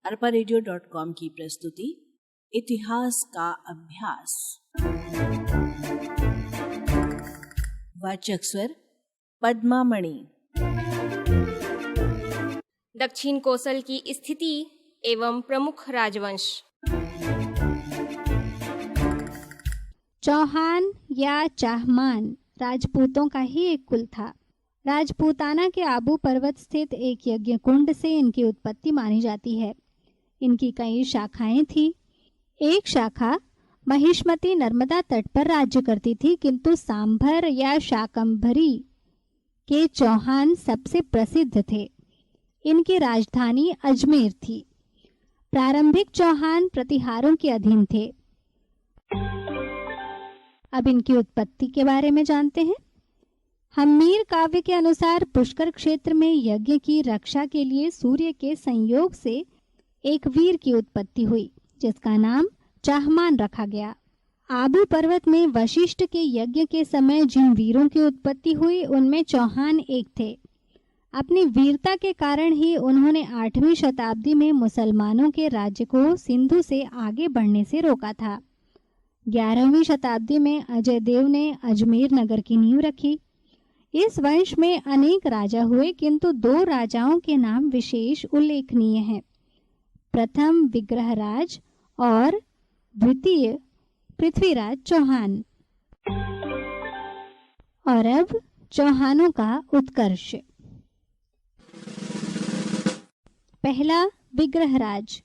arparadio.com की प्रस्तुति इतिहास का अभ्यास। वाचक स्वर पद्मा मणि। दक्षिण कोसल की स्थिति एवं प्रमुख राजवंश। चौहान या चाहमान राजपूतों का ही एक कुल था। राजपूताना के आबू पर्वत स्थित एक यज्ञ कुंड से इनकी उत्पत्ति मानी जाती है। इनकी कई शाखाएं थी। एक शाखा महिष्मती नर्मदा तट पर राज्य करती थी, किंतु सांभर या शाकंभरी के चौहान सबसे प्रसिद्ध थे। इनकी राजधानी अजमेर थी। प्रारंभिक चौहान प्रतिहारों के अधीन थे। अब इनकी उत्पत्ति के बारे में जानते हैं। हम्मीर काव्य के अनुसार पुष्कर क्षेत्र में यज्ञ की रक्षा के लिए सूर्य के संयोग से एक वीर की उत्पत्ति हुई, जिसका नाम चाहमान रखा गया। आबू पर्वत में वशिष्ठ के यज्ञ के समय जिन वीरों की उत्पत्ति हुई, उनमें चौहान एक थे। अपनी वीरता के कारण ही उन्होंने 8वीं शताब्दी में मुसलमानों के राज्य को सिंधु से आगे बढ़ने से रोका था। 11वीं शताब्दी में अजय देव ने अजमेर नगर की नींव रखी। इस वंश में अनेक राजा हुए, किंतु 2 राजाओं के नाम विशेष उल्लेखनीय हैं। प्रथम विग्रहराज और द्वितीय पृथ्वीराज चौहान। और अब चौहानों का उत्कर्ष। पहला विग्रहराज।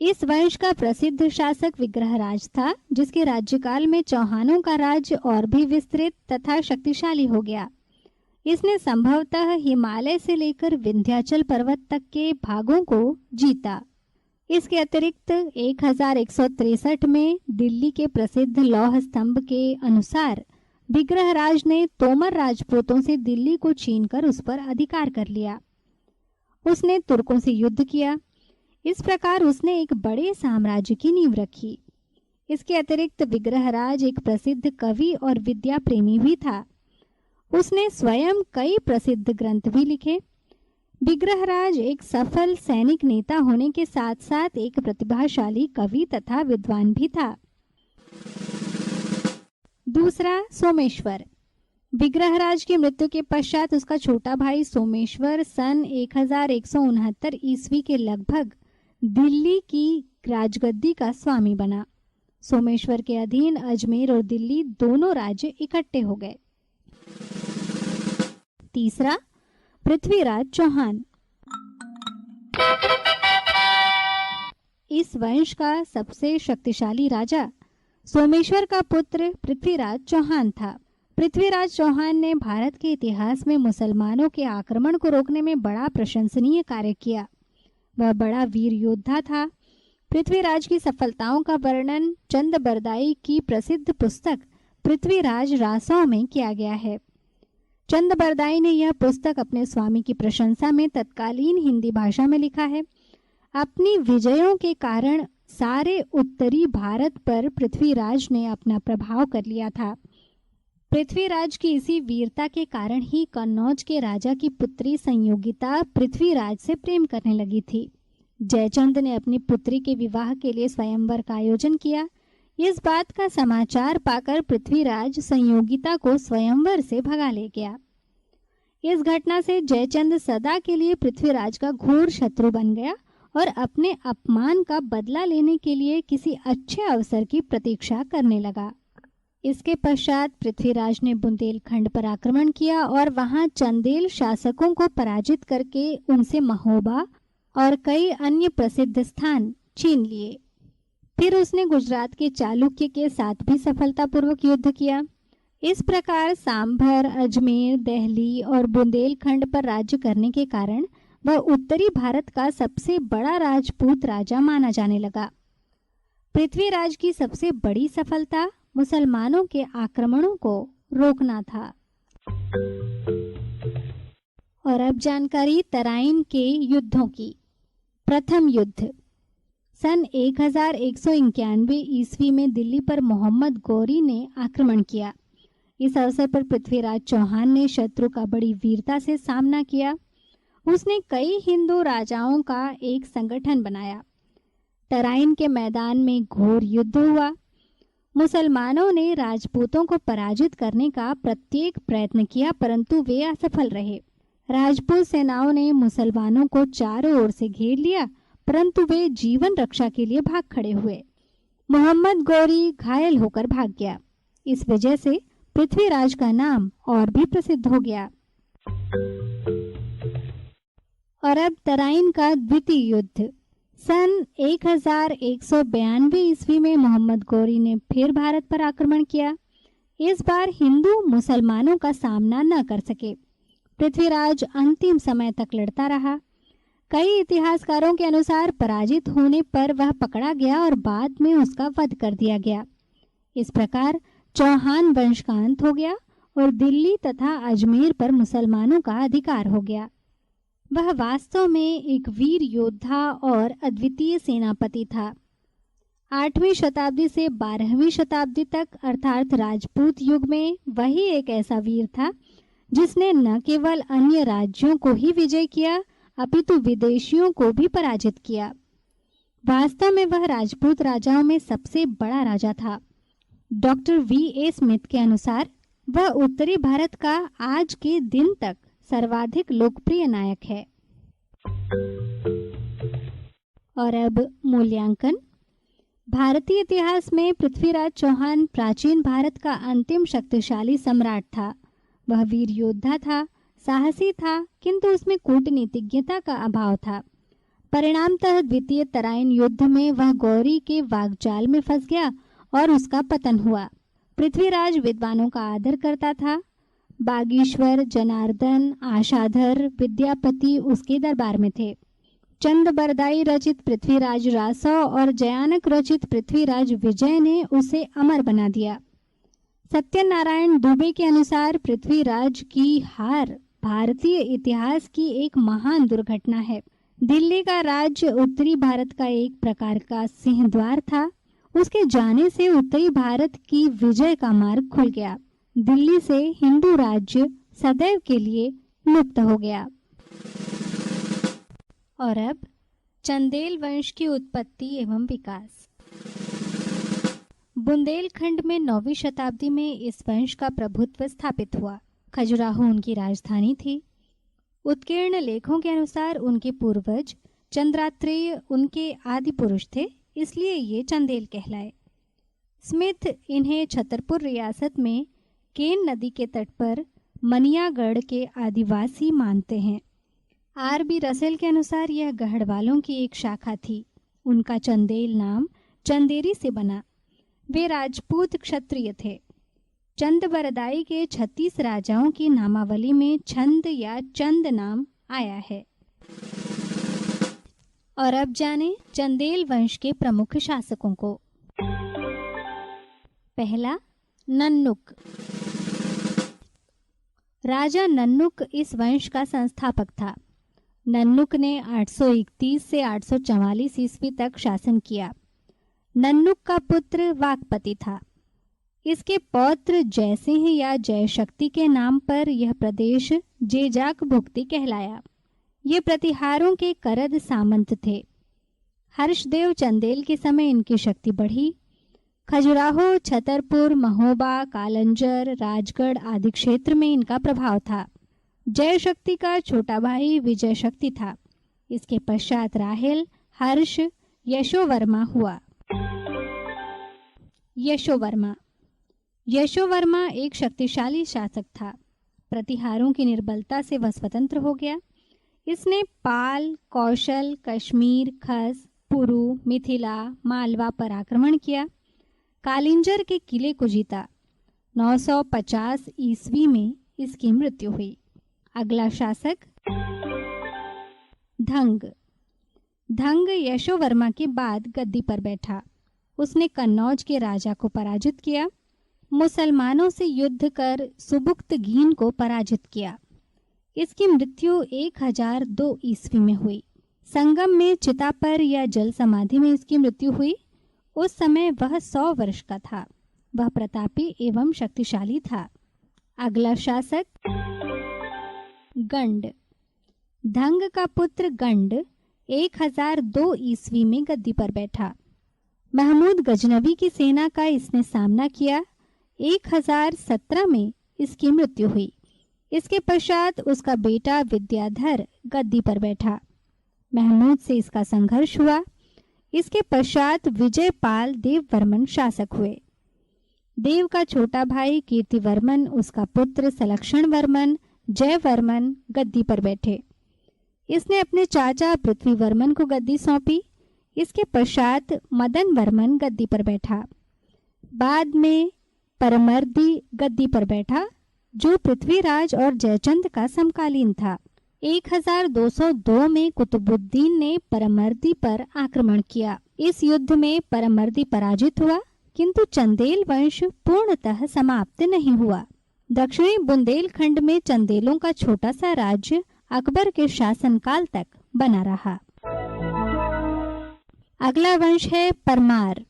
इस वंश का प्रसिद्ध शासक विग्रहराज था, जिसके राज्यकाल में चौहानों का राज्य और भी विस्तृत तथा शक्तिशाली हो गया। इसने संभवतः हिमालय से लेकर विंध्याचल पर्वत तक के भागों को जीता। इसके अतिरिक्त 1163 में दिल्ली के प्रसिद्ध लौह स्तंभ के अनुसार विग्रहराज ने तोमर राजपूतों से दिल्ली को छीनकर उस पर अधिकार कर लिया। उसने तुर्कों से युद्ध किया। इस प्रकार उसने एक बड़े साम्राज्य की नींव रखी। इसके अतिरिक्त विग्रहराज एक प्रसिद्ध कवि और विद्या प्रेमी भी था। उसने स्वयं कई प्रसिद्ध ग्रंथ भी लिखे। विग्रहराज एक सफल सैनिक नेता होने के साथ साथ एक प्रतिभाशाली कवि तथा विद्वान भी था। दूसरा सोमेश्वर। विग्रहराज की मृत्यु के पश्चात उसका छोटा भाई सोमेश्वर सन 1169 ईस्वी के लगभग दिल्ली की राजगद्दी का स्वामी बना। सोमेश्वर के अधीन अजमेर और दिल्ली दोनों राज्य इकट्ठे हो गए। तीसरा पृथ्वीराज चौहान। इस वंश का सबसे शक्तिशाली राजा सोमेश्वर का पुत्र पृथ्वीराज चौहान था। पृथ्वीराज चौहान ने भारत के इतिहास में मुसलमानों के आक्रमण को रोकने में बड़ा प्रशंसनीय कार्य किया। वह बड़ा वीर योद्धा था। पृथ्वीराज की सफलताओं का वर्णन चंदबरदाई की प्रसिद्ध पुस्तक पृथ्वीराज रासों में किया गया है। चंदबरदाई ने यह पुस्तक अपने स्वामी की प्रशंसा में तत्कालीन हिंदी भाषा में लिखा है। अपनी विजयों के कारण सारे उत्तरी भारत पर पृथ्वीराज ने अपना प्रभाव कर लिया था। पृथ्वीराज की इसी वीरता के कारण ही कन्नौज के राजा की पुत्री संयोगिता पृथ्वीराज से प्रेम करने लगी थी। जयचंद ने अपनी पुत्री के विवाह के लिए स्वयंवर का आयोजन किया। इस बात का समाचार पाकर पृथ्वीराज संयोगिता को स्वयंवर से भगा ले गया। इस घटना से जयचंद सदा के लिए पृथ्वीराज का घोर शत्रु बन गया और अपने अपमान का बदला लेने के लिए किसी अच्छे अवसर की प्रतीक्षा करने लगा। इसके पश्चात पृथ्वीराज ने बुंदेलखंड पर आक्रमण किया और वहां चंदेल शासकों को पराजित करके उनसे महोबा और कई अन्य प्रसिद्ध स्थान छीन लिए। फिर उसने गुजरात के चालुक्य के साथ भी सफलतापूर्वक युद्ध किया। इस प्रकार सांभर, अजमेर, दिल्ली और बुंदेलखंड पर राज्य करने के कारण वह उत्तरी भारत का सबसे बड़ा राजपूत राजा माना जाने लगा। पृथ्वीराज की सबसे बड़ी सफलता मुसलमानों के आक्रमणों को रोकना था। और अब जानकारी तराइन के युद्धों की। प्रथम युद्ध सन 1191 ईस्वी में दिल्ली पर मोहम्मद गौरी ने आक्रमण किया। इस अवसर पर पृथ्वीराज चौहान ने शत्रु का बड़ी वीरता से सामना किया। उसने कई हिंदू राजाओं का एक संगठन बनाया। तराइन के मैदान में घोर युद्ध हुआ। मुसलमानों ने राजपूतों को पराजित करने का प्रत्येक प्रयत्न किया, परंतु वे असफल रहे। राजपूत सेनाओं ने मुसलमानों को चारों ओर से घेर लिया, परंतु वे जीवन रक्षा के लिए भाग खड़े हुए। मोहम्मद गौरी घायल होकर भाग गया। इस वजह से पृथ्वीराज का नाम और भी प्रसिद्ध हो गया। और अब तराइन का द्वितीय युद्ध। सन 1192 ईस्वी में मोहम्मद गौरी ने फिर भारत पर आक्रमण किया। इस बार हिंदू मुसलमानों का सामना न कर सके। पृथ्वीराज अंतिम समय तक लड़ता रहा। कई इतिहासकारों के अनुसार पराजित होने पर वह पकड़ा गया और बाद में उसका वध कर दिया गया। इस प्रकार चौहान वंश का अंत हो गया और दिल्ली तथा अजमेर पर मुसलमानों का अधिकार हो गया। वह वास्तव में एक वीर योद्धा और अद्वितीय सेनापति था। 8वीं शताब्दी से 12वीं शताब्दी तक अर्थात राजपूत युग में वही एक ऐसा वीर था जिसने न केवल अन्य राज्यों को ही विजय किया अपितु विदेशियों को भी पराजित किया। वास्तव में वह राजपूत राजाओं में सबसे बड़ा राजा था। Doctor V.A. स्मिथ के अनुसार वह उत्तरी भारत का आज के दिन तक सर्वाधिक लोकप्रिय नायक है। और अब मूल्यांकन। भारतीय इतिहास में पृथ्वीराज चौहान प्राचीन भारत का अंतिम शक्तिशाली सम्राट था। वह वीर योद्धा था, साहसी था, किंतु उसमें कूटनीतिज्ञता का अभाव था। परिणामतः द्वितीय तराइन युद्ध में वह गौरी के वाग्जाल में फंस गया और उसका पतन हुआ। पृथ्वीराज विद्वानों का आदर करता था। बागीश्वर, जनार्दन, आशाधर, विद्यापति उसके दरबार में थे। चंद बरदाई रचित पृथ्वीराज रासव और जयानक रचित पृथ्वीराज विजय ने उसे अमर बना दिया। सत्यनारायण दुबे के अनुसार पृथ्वीराज की हार भारतीय इतिहास की एक महान दुर्घटना है। दिल्ली का राज्य उत्तरी भारत का एक प्रकार का सिंहद्वार था। उसके जाने से उत्तरी भारत की विजय का मार्ग खुल गया। दिल्ली से हिंदू राज्य सदैव के लिए लुप्त हो गया। और अब चंदेल वंश की उत्पत्ति एवं विकास। बुंदेलखंड में 9वीं शताब्दी में इस वंश का प्रभुत्व स्थापित हुआ। खजुराहो उनकी राजधानी थी। उत्कीर्ण लेखों के अनुसार उनके पूर्वज चंद्रात्रेय उनके आदि पुरुष थे, इसलिए ये चंदेल कहलाए। स्मिथ इन्हें छतरपुर रियासत में केन नदी के तट पर मनियागढ़ के आदिवासी मानते हैं। R.B. रसेल के अनुसार यह गढ़वालों की एक शाखा थी। उनका चंदेल नाम चंदेरी से बना। वे राजपूत क्षत्रिय थे। चंद बरदाई के 36 राजाओं की नामावली में छंद या चंद नाम आया है। और अब जाने चंदेल वंश के प्रमुख शासकों को। पहला, नन्नुक। राजा नन्नुक इस वंश का संस्थापक था। नन्नुक ने 831 से 844 ईस्वी तक शासन किया। नन्नुक का पुत्र वाकपति था। इसके पौत्र जयसिंह या जयशक्ति के नाम पर यह प्रदेश जेजाक भुक्ति कहलाया। ये प्रतिहारों के करद सामंत थे। हर्षदेव चंदेल के समय इनकी शक्ति बढ़ी। खजुराहो, छतरपुर, महोबा, कालंजर, राजगढ़ आदि क्षेत्र में इनका प्रभाव था। जयशक्ति का छोटा भाई विजय शक्ति था। इसके पश्चात राहेल, हर्ष, यशोवर्मा हुआ। यशोवर्मा एक शक्तिशाली शासक था। प्रतिहारों की निर्बलता से वह स्वतंत्र हो गया। इसने पाल, कौशल, कश्मीर, खस, पुरु, मिथिला, मालवा पर आक्रमण किया। कालिंजर के किले को जीता। 950 ईस्वी में इसकी मृत्यु हुई। अगला शासक धंग यशोवर्मा के बाद गद्दी पर बैठा। उसने कन्नौज के राजा को पराजित किया। मुसलमानों से युद्ध कर सुबुक्तगीन को पराजित किया। इसकी मृत्यु 1002 ईस्वी में हुई। संगम में चिता पर या जल समाधि में इसकी मृत्यु हुई। उस समय वह 100 वर्ष का था। वह प्रतापी एवं शक्तिशाली था। अगला शासक धंग का पुत्र गंड 1002 ईस्वी में गद्दी पर बैठा। महमूद गजनवी की सेना का इसने सामना किया। 1017 में इसकी मृत्यु हुई। इसके पश्चात उसका बेटा विद्याधर गद्दी पर बैठा। महमूद से इसका संघर्ष हुआ। इसके पश्चात विजयपाल देववर्मन शासक हुए। देव का छोटा भाई कीर्तिवर्मन, उसका पुत्र सलक्षण वर्मन, जयवर्मन गद्दी पर बैठे। इसने अपने चाचा पृथ्वीवर्मन को गद्दी सौंपी। इसके पश्चात मदन वर्मन गद्दी पर बैठा। बाद में परमर्दी गद्दी पर बैठा, जो पृथ्वीराज और जयचंद का समकालीन था। 1202 में कुतुबुद्दीन ने परमर्दी पर आक्रमण किया। इस युद्ध में परमर्दी पराजित हुआ, किंतु चंदेल वंश पूर्णतः समाप्त नहीं हुआ। दक्षिणी बुंदेलखंड में चंदेलों का छोटा सा राज्य अकबर के शासनकाल तक बना रहा। अगला वंश है परमार।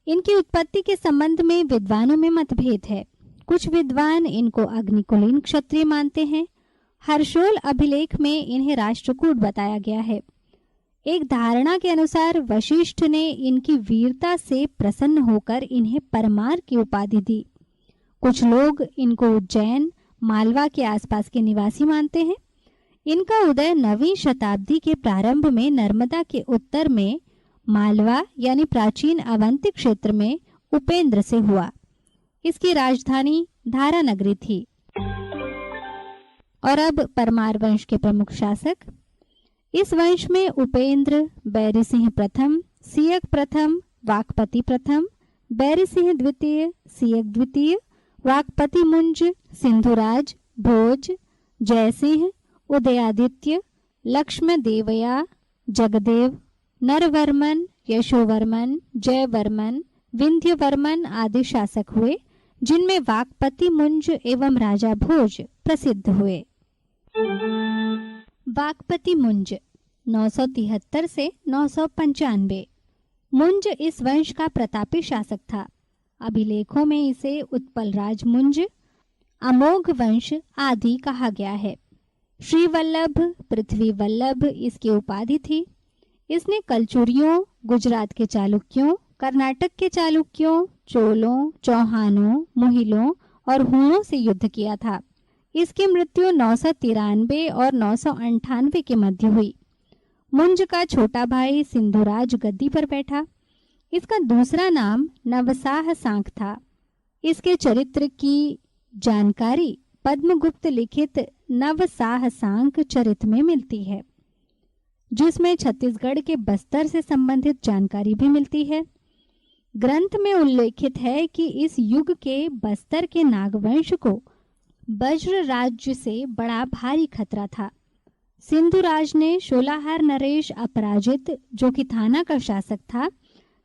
इनकी उत्पत्ति के संबंध में विद्वानों में मतभेद है। कुछ विद्वान इनको अग्निकुलीन क्षत्रिय मानते हैं। हर्षोल अभिलेख में इन्हें राष्ट्रकूट बताया गया है। एक धारणा के अनुसार वशिष्ठ ने इनकी वीरता से प्रसन्न होकर इन्हें परमार की उपाधि दी। कुछ लोग इनको उज्जैन, मालवा के आसपास के निवासी मानते हैं। इनका उदय 9वीं शताब्दी के प्रारंभ में नर्मदा के उत्तर में मालवा यानी प्राचीन अवंती क्षेत्र में उपेंद्र से हुआ। इसकी राजधानी धारा नगरी थी। और अब परमार वंश के प्रमुख शासक। इस वंश में उपेंद्र, बैरी सिंह प्रथम, सियक प्रथम, वाकपति प्रथम, बैरी सिंह द्वितीय, सियक द्वितीय, वाकपति मुंज, सिंधुराज, भोज, जयसिंह, उदयादित्य, लक्ष्मण देवया, जगदेव, नरवर्मन, यशोवर्मन, जयवर्मन, विंध्यवर्मन आदि शासक हुए, जिनमें वाकपति मुंज एवं राजा भोज प्रसिद्ध हुए। वाकपति मुंज 973 से 995। मुंज इस वंश का प्रतापी शासक था। अभिलेखों में इसे उत्पलराज मुंज, अमोघ वंश आदि कहा गया है। श्रीवल्लभ, पृथ्वी वल्लभ इसकी उपाधि थी। इसने कलचुरियों, गुजरात के चालुक्यों, कर्नाटक के चालुक्यों, चोलों, चौहानों, मुहिलों और हुणों से युद्ध किया था। इसकी मृत्यु 993 और 998 के मध्य हुई। मुंज का छोटा भाई सिंधुराज गद्दी पर बैठा। इसका दूसरा नाम नवसाह सांक था। इसके चरित्र की जानकारी पद्मगुप्त लिखित नवसाह सांक चरित्र में मिलती है, जिसमें छत्तीसगढ़ के बस्तर से संबंधित जानकारी भी मिलती है। ग्रंथ में उल्लेखित है कि इस युग के बस्तर के नागवंश को वज्र राज्य से बड़ा भारी खतरा था। सिंधुराज ने शोलाहार नरेश अपराजित, जो कि थाना का शासक था,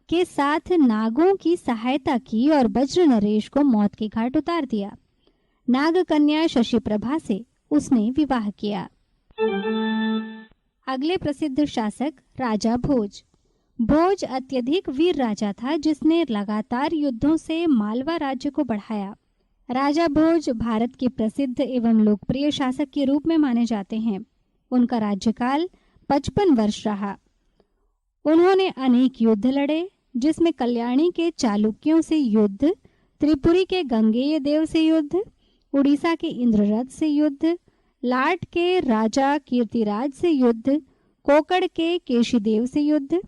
के साथ नागों की सहायता की और वज्र नरेश को मौत के घाट उतार दिया। नाग कन्या शशिप्रभा से उसने विवाह किया। अगले प्रसिद्ध शासक राजा भोज। भोज अत्यधिक वीर राजा था, जिसने लगातार युद्धों से मालवा राज्य को बढ़ाया। राजा भोज भारत के प्रसिद्ध एवं लोकप्रिय शासक के रूप में माने जाते हैं। उनका राज्यकाल 55 वर्ष रहा। उन्होंने अनेक युद्ध लड़े, जिसमें कल्याणी के चालुक्यों से युद्ध, त्रिपुरी के गंगेय देव से युद्ध, उड़ीसा के इंद्ररथ से युद्ध, लाट के राजा कीर्तिराज से युद्ध, कोकड़ के केशीदेव से युद्ध,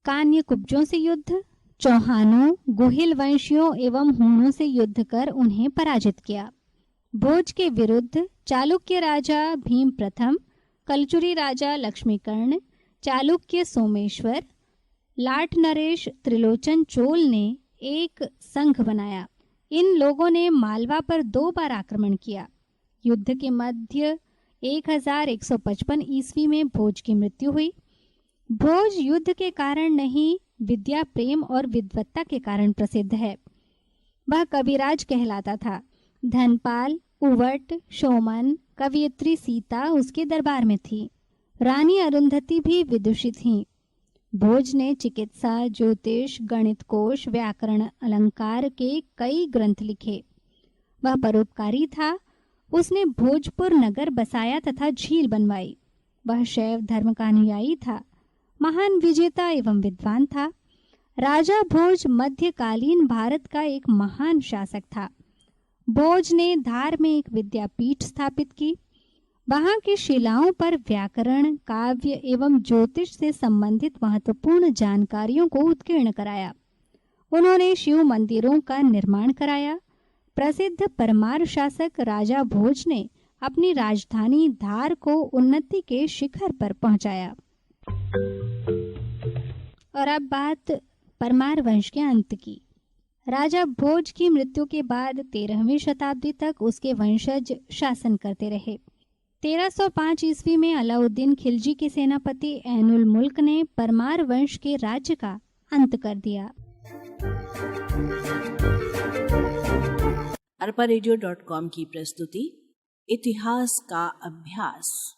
कान्य कुब्जों से युद्ध, चौहानों, गुहिल वंशियों एवं हुणों से युद्ध कर उन्हें पराजित किया। भोज के विरुद्ध चालुक्य राजा भीम प्रथम, कलचुरी राजा लक्ष्मीकर्ण, चालुक्य सोमेश्वर, लाट नरेश, त्रिलोचन चोल ने एक संघ बनाया। इन लोगों ने मालवा पर 2 बार आक्रमण किया। युद्ध के मध्य 1155 ईस्वी में भोज की मृत्यु हुई। भोज युद्ध के कारण नहीं, विद्या, प्रेम और विद्वत्ता के कारण प्रसिद्ध है। वह कविराज कहलाता था। धनपाल, उवट, शोमन, कवियत्री सीता उसके दरबार में थी। रानी अरुंधति भी विदुषी थीं। भोज ने चिकित्सा, ज्योतिष, गणित कोश, व्याकरण, अलंकार के कई ग्रंथ लिखे। वह परोपकारी था उसने भोजपुर नगर बसाया तथा झील बनवाई। वह शैव धर्म का अनुयायी था, महान विजेता एवं विद्वान था। राजा भोज मध्यकालीन भारत का एक महान शासक था। भोज ने धार में एक विद्यापीठ स्थापित की। वहां की शिलाओं पर व्याकरण, काव्य एवं ज्योतिष से संबंधित महत्वपूर्ण जानकारियों को उत्कीर्ण कराया। उन्होंने शिव मंदिरों का निर्माण कराया। प्रसिद्ध परमार शासक राजा भोज ने अपनी राजधानी धार को उन्नति के शिखर पर पहुंचाया। और अब बात परमार वंश के अंत की। राजा भोज की मृत्यु के बाद 13वीं शताब्दी तक उसके वंशज शासन करते रहे। 1305 ईस्वी में अलाउद्दीन खिलजी के सेनापति ऐनुल मुल्क ने परमार वंश के राज्य का अंत कर दिया। arparedio.com की प्रस्तुति इतिहास का अभ्यास।